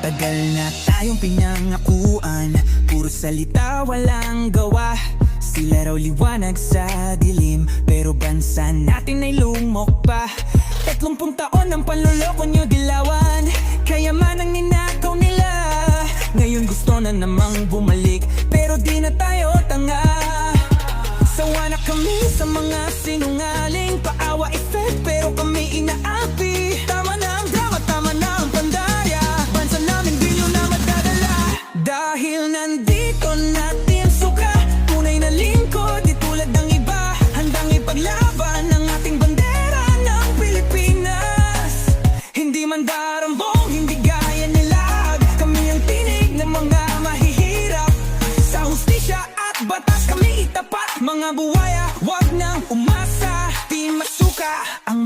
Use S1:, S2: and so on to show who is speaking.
S1: Matagal na tayong pinangakuan, puro salita walang gawa. Sila raw liwanag sa dilim, pero bansa natin ay lumok pa. 30 taon ang panloloko nyo dilawan, kayaman ang ninakaw nila. Ngayon gusto na namang bumalik, pero di na tayo tanga. Sawa na kami sa mga sinungaling, paawa effect pero kami inaapi. Tama na ang drama, tama na ang pandaya, bansa namin di nyo na madadala. Dahil nandito natin suka, tunay na lingkod di tulad ng iba. Handang ipaglaban ang ating bandera ng Pilipinas. Hindi man darambong, hindi gaya nila. Kami ang tinig ng mga mahihirap, sa hustisya at batas kami itapat. Mga buwaya, wag nang umasa, di masuka ang